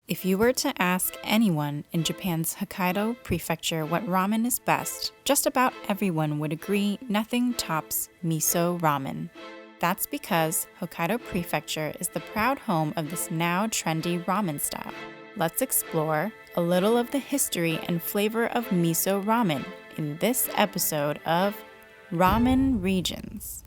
If you were to ask anyone in Japan's Hokkaido prefecture what ramen is best, just about everyone would agree nothing tops miso ramen. That's because Hokkaido prefecture is the proud home of this now trendy ramen style. Let's explore a little of the history and flavor of miso ramen in this episode of Ramen Regions.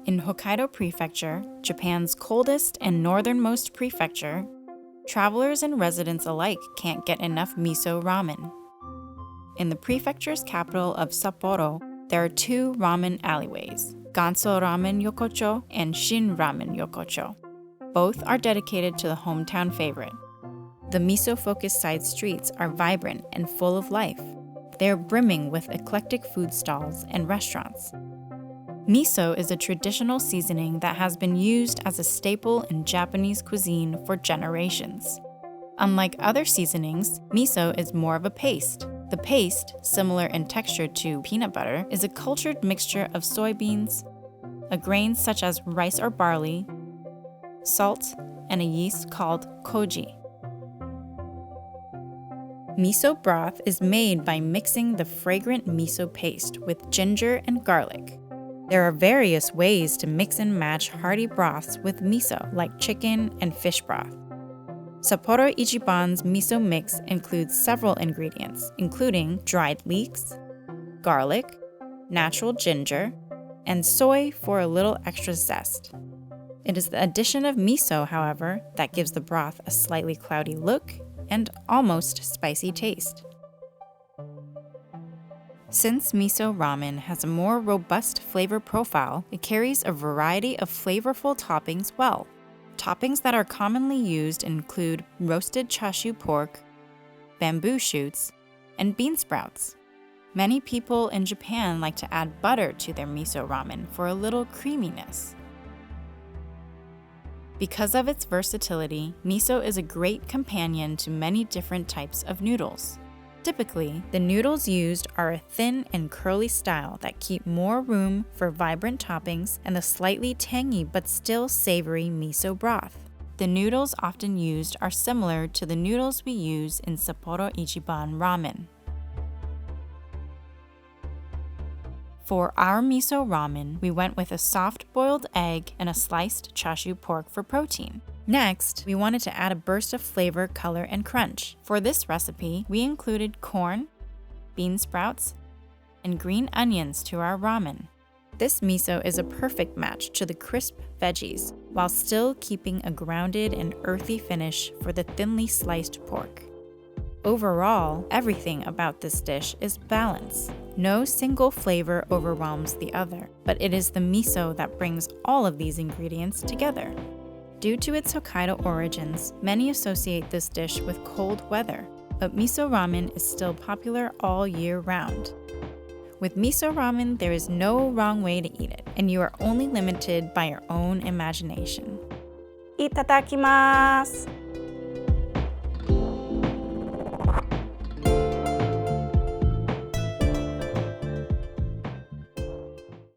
In Hokkaido Prefecture, Japan's coldest and northernmost prefecture, travelers and residents alike can't get enough miso ramen. In the prefecture's capital of Sapporo, there are two ramen alleyways, Ganso Ramen Yokocho and Shin Ramen Yokocho. Both are dedicated to the hometown favorite. The miso-focused side streets are vibrant and full of life. They are brimming with eclectic food stalls and restaurants. Miso is a traditional seasoning that has been used as a staple in Japanese cuisine for generations. Unlike other seasonings, miso is more of a paste. The paste, similar in texture to peanut butter, is a cultured mixture of soybeans, a grain such as rice or barley, salt, and a yeast called koji. Miso broth is made by mixing the fragrant miso paste with ginger and garlic. There are various ways to mix and match hearty broths with miso, like chicken and fish broth. Sapporo Ichiban's miso mix includes several ingredients, including dried leeks, garlic, natural ginger, and soy for a little extra zest. It is the addition of miso, however, that gives the broth a slightly cloudy look and almost spicy taste. Since miso ramen has a more robust flavor profile, it carries a variety of flavorful toppings well. Toppings that are commonly used include roasted chashu pork, bamboo shoots, and bean sprouts. Many people in Japan like to add butter to their miso ramen for a little creaminess. Because of its versatility, miso is a great companion to many different types of noodles. Typically, the noodles used are a thin and curly style that keep more room for vibrant toppings and the slightly tangy but still savory miso broth. The noodles often used are similar to the noodles we use in Sapporo Ichiban ramen. For our miso ramen, we went with a soft boiled egg and a sliced chashu pork for protein. Next, we wanted to add a burst of flavor, color, and crunch. For this recipe, we included corn, bean sprouts, and green onions to our ramen. This miso is a perfect match to the crisp veggies, while still keeping a grounded and earthy finish for the thinly sliced pork. Overall, everything about this dish is balance. No single flavor overwhelms the other, but it is the miso that brings all of these ingredients together. Due to its Hokkaido origins, many associate this dish with cold weather, but miso ramen is still popular all year round. With miso ramen, there is no wrong way to eat it, and you are only limited by your own imagination. いただきます。